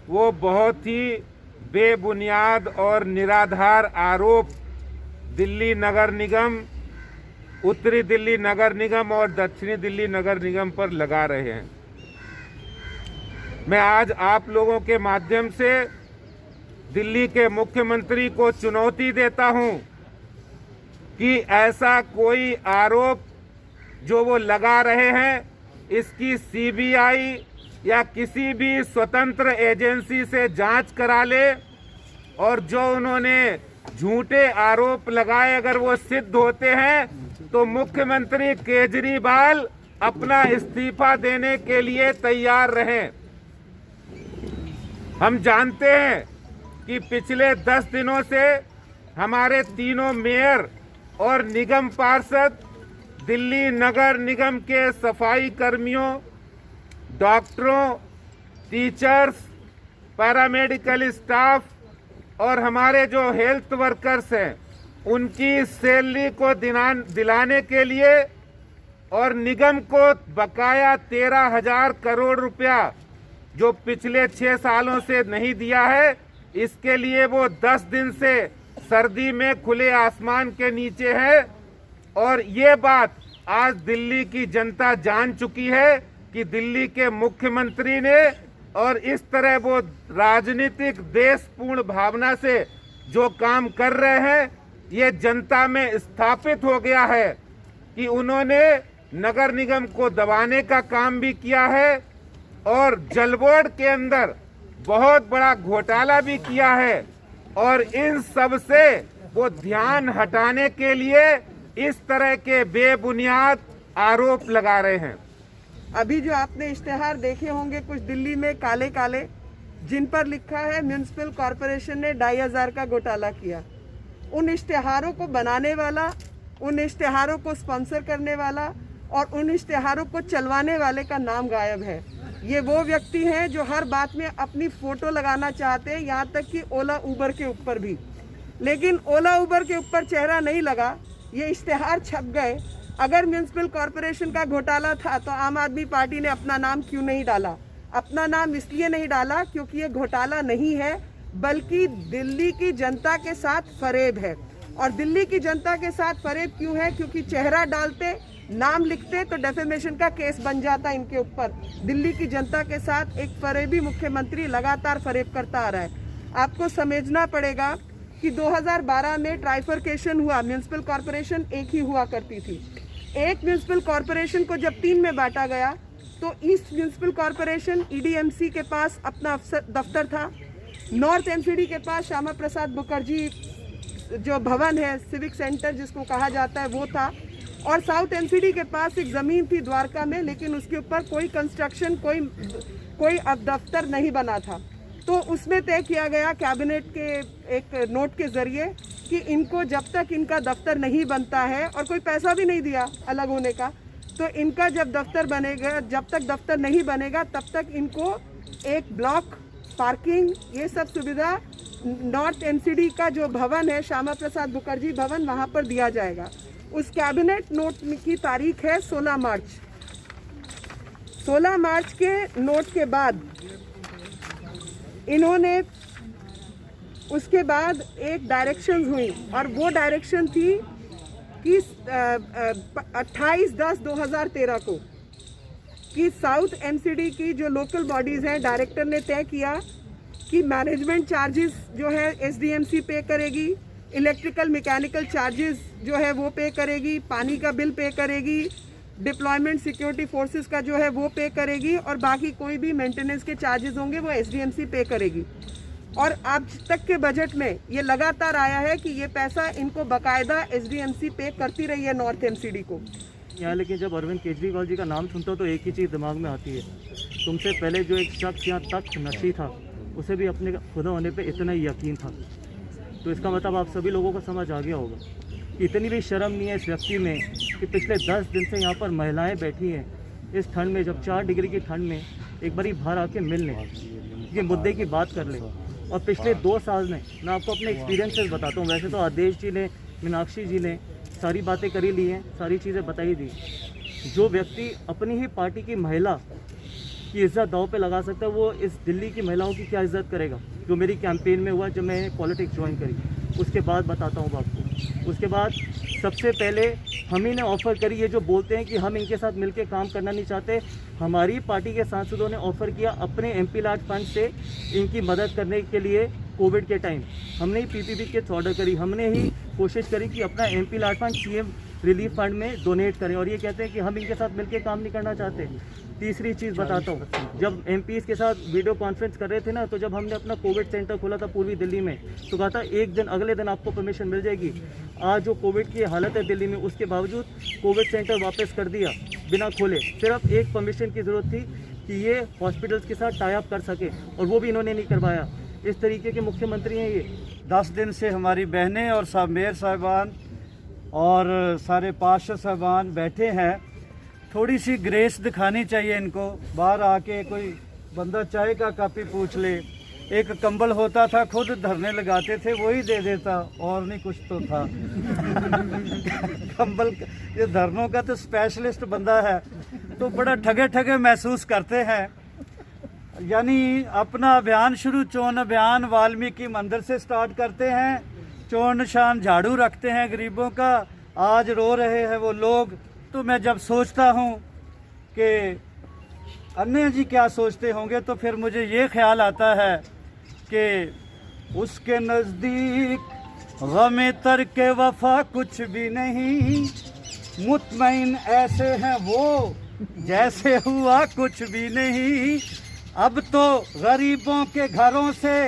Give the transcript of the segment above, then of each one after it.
वो बहुत ही बेबुनियाद और निराधार आरोप दिल्ली नगर निगम, उत्तरी दिल्ली नगर निगम और दक्षिणी दिल्ली नगर निगम पर लगा रहे हैं। मैं आज आप लोगों के माध्यम से दिल्ली के मुख्यमंत्री को चुनौती देता हूं कि ऐसा कोई आरोप जो वो लगा रहे हैं, इसकी सीबीआई या किसी भी स्वतंत्र एजेंसी से जांच करा ले, और जो उन्होंने झूठे आरोप लगाए अगर वो सिद्ध होते हैं तो मुख्यमंत्री केजरीवाल अपना इस्तीफा देने के लिए तैयार रहें। हम जानते हैं कि पिछले 10 दिनों से हमारे तीनों मेयर और निगम पार्षद दिल्ली नगर निगम के सफाई कर्मियों, डॉक्टरों, टीचर्स, पैरामेडिकल स्टाफ और हमारे जो हेल्थ वर्कर्स हैं, उनकी सैलरी को दिलाने के लिए और निगम को बकाया 13,000 करोड़ रुपया जो पिछले 6 सालों से नहीं दिया है, इसके लिए वो 10 दिन से सर्दी में खुले आसमान के नीचे है। और ये बात आज दिल्ली की जनता जान चुकी है कि दिल्ली के मुख्यमंत्री ने और इस तरह वो राजनीतिक देशपूर्ण भावना से जो काम कर रहे हैं, ये जनता में स्थापित हो गया है कि उन्होंने नगर निगम को दबाने का काम भी किया है और जल बोर्ड के अंदर बहुत बड़ा घोटाला भी किया है। और इन सब से वो ध्यान हटाने के लिए इस तरह के बेबुनियाद आरोप लगा रहे हैं। अभी जो आपने इश्तेहार देखे होंगे कुछ दिल्ली में काले काले, जिन पर लिखा है म्युनिसिपल कॉरपोरेशन ने 2,500 का घोटाला किया, उन इश्तेहारों को बनाने वाला, उन इश्तेहारों को स्पॉन्सर करने वाला और उन इश्तेहारों को चलवाने वाले का नाम गायब है। ये वो व्यक्ति हैं जो हर बात में अपनी फोटो लगाना चाहते हैं, यहाँ तक कि ओला उबर के ऊपर भी। लेकिन ओला उबर के ऊपर चेहरा नहीं लगा, ये इश्तेहार छप गए। अगर म्युनिसिपल कॉरपोरेशन का घोटाला था तो आम आदमी पार्टी ने अपना नाम क्यों नहीं डाला? अपना नाम इसलिए नहीं डाला क्योंकि ये घोटाला नहीं है, बल्कि दिल्ली की जनता के साथ फरेब है। और दिल्ली की जनता के साथ फरेब क्यों है? क्योंकि चेहरा डालते, नाम लिखते तो डेफेमेशन का केस बन जाता इनके ऊपर। दिल्ली की जनता के साथ एक फरेबी मुख्यमंत्री लगातार फरेब करता आ रहा है। आपको समझना पड़ेगा कि 2012 में ट्राइफरकेशन हुआ, म्युनिसिपल कॉरपोरेशन एक ही हुआ करती थी। एक म्युनिसिपल कॉरपोरेशन को जब 3 में बांटा गया तो ईस्ट म्युनिसिपल कॉरपोरेशन EDMC के पास अपना दफ्तर था, नॉर्थ MCD के पास श्यामा प्रसाद मुखर्जी जो भवन है, सिविक सेंटर जिसको कहा जाता है, वो था, और साउथ MCD के पास एक ज़मीन थी द्वारका में, लेकिन उसके ऊपर कोई कंस्ट्रक्शन, कोई अब दफ्तर नहीं बना था। तो उसमें तय किया गया कैबिनेट के एक नोट के ज़रिए कि इनको जब तक इनका दफ्तर नहीं बनता है, और कोई पैसा भी नहीं दिया अलग होने का, तो इनका जब दफ्तर बनेगा, जब तक दफ्तर नहीं बनेगा तब तक इनको एक ब्लॉक, पार्किंग, ये सब सुविधा नॉर्थ MCD का जो भवन है, श्यामा प्रसाद मुखर्जी भवन, वहाँ पर दिया जाएगा। उस कैबिनेट नोट की तारीख है 16 मार्च। 16 मार्च के नोट के बाद इन्होंने, उसके बाद एक डायरेक्शन हुई, और वो डायरेक्शन थी कि 28/10/2013 को कि साउथ MCD की जो लोकल बॉडीज़ हैं, डायरेक्टर ने तय किया कि मैनेजमेंट चार्जेस जो है SDMC पे करेगी, इलेक्ट्रिकल मैकेनिकल चार्जेस जो है वो पे करेगी, पानी का बिल पे करेगी, डिप्लॉयमेंट सिक्योरिटी फोर्सेस का जो है वो पे करेगी, और बाकी कोई भी मेंटेनेंस के चार्जेस होंगे वो SDMC पे करेगी। और अब तक के बजट में ये लगातार आया है कि ये पैसा इनको बाकायदा SDMC पे करती रही है नॉर्थ MCD को। यहाँ लेकिन जब अरविंद केजरीवाल जी का नाम सुनता हो तो एक ही चीज़ दिमाग में आती है, तुमसे पहले जो एक शख्स यहाँ तख्त नशी था, उसे भी अपने खुदा होने पे इतना ही यकीन था। तो इसका मतलब आप सभी लोगों को समझ आ गया होगा कि इतनी भी शर्म नहीं है इस व्यक्ति में कि पिछले 10 दिन से यहाँ पर महिलाएं बैठी हैं इस ठंड में, जब 4 डिग्री की ठंड में एक बारी बाहर आके मिल लें, ये मुद्दे की बात कर लें। और पिछले 2 साल में मैं आपको अपने एक्सपीरियंसेस बताता हूँ। वैसे तो आदेश जी ने, मीनाक्षी जी ने सारी बातें करी ली हैं, सारी चीज़ें बताई दी। जो व्यक्ति अपनी ही पार्टी की महिला की इज़्ज़त दांव पे लगा सकता है, वो इस दिल्ली की महिलाओं की क्या इज़्ज़त करेगा। जो मेरी कैंपेन में हुआ जब मैं पॉलिटिक्स ज्वाइन करी, उसके बाद बताता हूँ आपको। उसके बाद सबसे पहले हम ही ने ऑफ़र करी, ये जो बोलते हैं कि हम इनके साथ मिलकर काम करना नहीं चाहते, हमारी पार्टी के सांसदों ने ऑफ़र किया अपने MP लाट फंड से इनकी मदद करने के लिए। कोविड के टाइम हमने ही PPP किट्स ऑर्डर करी, हमने ही कोशिश करी कि अपना MP लाट फंड CM रिलीफ फंड में डोनेट करें, और ये कहते हैं कि हम इनके साथ मिलकर काम नहीं करना चाहते। तीसरी चीज़ बताता हूँ, जब MPs के साथ वीडियो कॉन्फ्रेंस कर रहे थे ना, तो जब हमने अपना कोविड सेंटर खोला था पूर्वी दिल्ली में, तो कहा था एक दिन अगले दिन आपको परमिशन मिल जाएगी। आज जो कोविड की हालत है दिल्ली में, उसके बावजूद कोविड सेंटर वापस कर दिया बिना खोले। सिर्फ एक परमिशन की ज़रूरत थी कि ये हॉस्पिटल्स के साथ टाई अप कर सके, और वो भी इन्होंने नहीं करवाया। इस तरीके के मुख्यमंत्री हैं ये। 10 दिन से हमारी बहनें और सब मेयर साहिबान और सारे पार्षद साहिबान बैठे हैं। थोड़ी सी ग्रेस दिखानी चाहिए इनको। बाहर आके कोई बंदा चाय का कप ही पूछ ले, एक कंबल होता था खुद धरने लगाते थे, वही दे देता, और नहीं कुछ तो था। कंबल ये धरनों का तो स्पेशलिस्ट बंदा है, तो बड़ा ठगे ठगे महसूस करते हैं। यानी अपना अभियान शुरू, चोन अभियान वाल्मीकि मंदिर से स्टार्ट करते हैं, चोन निशान झाड़ू रखते हैं गरीबों का। आज रो रहे हैं वो लोग, तो मैं जब सोचता हूँ कि अन्य जी क्या सोचते होंगे, तो फिर मुझे ये ख्याल आता है कि उसके नज़दीक गमे तरके वफा कुछ भी नहीं, मुतमईन ऐसे हैं वो जैसे हुआ कुछ भी नहीं। अब तो गरीबों के घरों से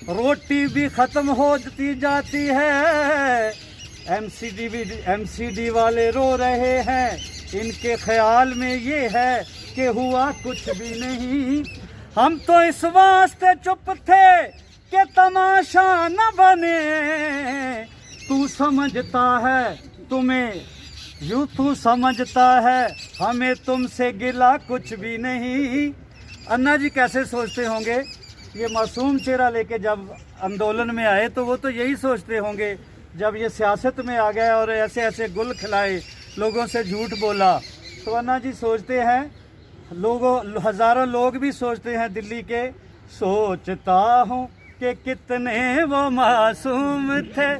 रोटी भी ख़त्म होती जाती है। MCD वाले रो रहे हैं, इनके ख्याल में ये है कि हुआ कुछ भी नहीं। हम तो इस वास्ते चुप थे कि तमाशा न बने, तू समझता है तुम्हें यूँ, तू समझता है हमें तुमसे गिला कुछ भी नहीं। अन्ना जी कैसे सोचते होंगे, ये मासूम चेहरा लेके जब आंदोलन में आए तो वो तो यही सोचते होंगे, जब ये सियासत में आ गया और ऐसे ऐसे गुल खिलाए, लोगों से झूठ बोला, तो अन्ना जी सोचते हैं, लोगों हज़ारों लोग भी सोचते हैं दिल्ली के, सोचता हूँ कि कितने वो मासूम थे।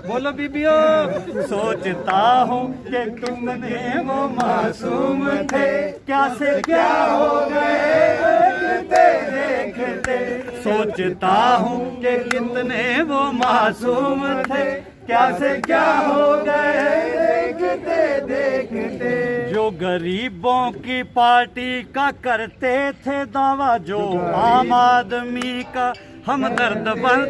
बोलो बीबियों, सोचता हूँ कि कितने वो मासूम थे, क्या से क्या हो गए देखते देखते। सोचता हूँ कि कितने वो मासूम थे, क्या से क्या हो गए देखते देखते। जो गरीबों की पार्टी का करते थे दावा, जो आम आदमी का हमदर्द बन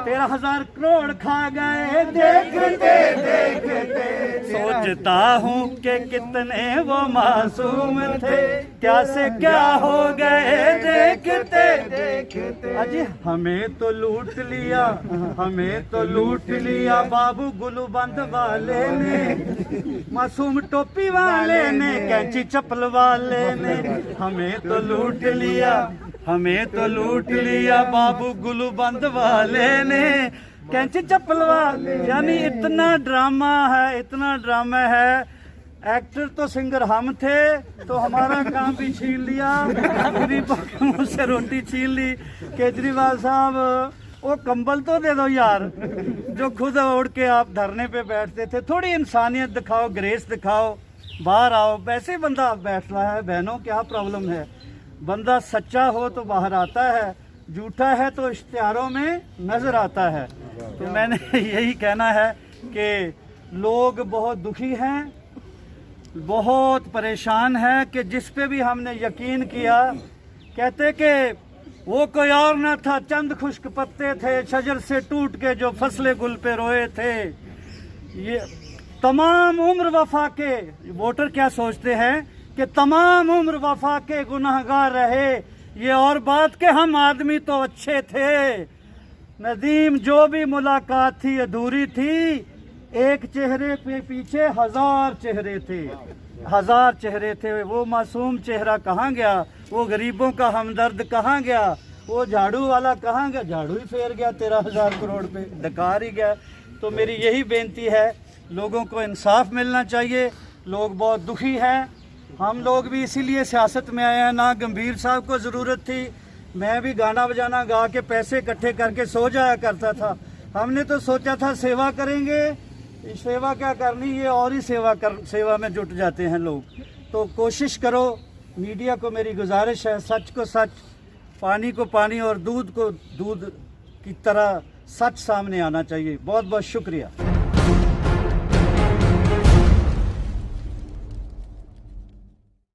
13,000 करोड़ खा गए देखते देखते। सोचता हूँ कि कितने वो मासूम थे, क्या से क्या हो गए देखते देखते। अजी हमें तो लूट लिया, हमें तो लूट लिया बाबू गुलूबंद वाले ने, मासूम टोपी वाले ने, कैंची चप्पल वाले ने। हमें तो लूट लिया, हमें तो लूट लिया बाबू गुलूबंद वाले ने, कैंची चप्पल वाले। यानी इतना ड्रामा है, इतना ड्रामा है। एक्टर तो सिंगर हम थे, तो हमारा काम भी छीन लिया, गरीबों के मुंह से रोटी छीन ली। केजरीवाल साहब, वो कंबल तो दे दो यार, जो खुद ओढ़ के आप धरने पे बैठते थे। थोड़ी इंसानियत दिखाओ, ग्रेस दिखाओ, बाहर आओ। वैसे बंदा बैठ रहा है, बहनों क्या प्रॉब्लम है। बंदा सच्चा हो तो बाहर आता है, झूठा है तो इश्तिहारों में नजर आता है। तो मैंने यही कहना है कि लोग बहुत दुखी हैं, बहुत परेशान हैं, कि जिस पे भी हमने यकीन किया, कहते कि वो कोई और न था, चंद खुश्क पत्ते थे शजर से टूट के जो फसले गुल पे रोए थे। ये तमाम उम्र वफा के वोटर क्या सोचते हैं कि तमाम उम्र वफा के गुनाहगार रहे। ये और बात के हम आदमी तो अच्छे थे। नदीम, जो भी मुलाकात थी अधूरी थी, एक चेहरे पे पीछे 1000 चेहरे थे, 1000 चेहरे थे। वो मासूम चेहरा कहाँ गया, वो गरीबों का हमदर्द कहाँ गया, वो झाड़ू वाला कहाँ गया, झाड़ू ही फेर गया 13,000 करोड़ पे, डकार ही गया। तो मेरी यही बेनती है, लोगों को इंसाफ मिलना चाहिए। लोग बहुत दुखी हैं, हम लोग भी इसीलिए सियासत में आए हैं। ना गंभीर साहब को ज़रूरत थी, मैं भी गाना बजाना गा के पैसे इकट्ठे करके सो जाया करता था। हमने तो सोचा था सेवा करेंगे, सेवा क्या करनी, ये और ही सेवा में जुट जाते हैं लोग। तो कोशिश करो, मीडिया को मेरी गुजारिश है, सच को सच, पानी को पानी और दूध को दूध की तरह सच सामने आना चाहिए। बहुत बहुत शुक्रिया।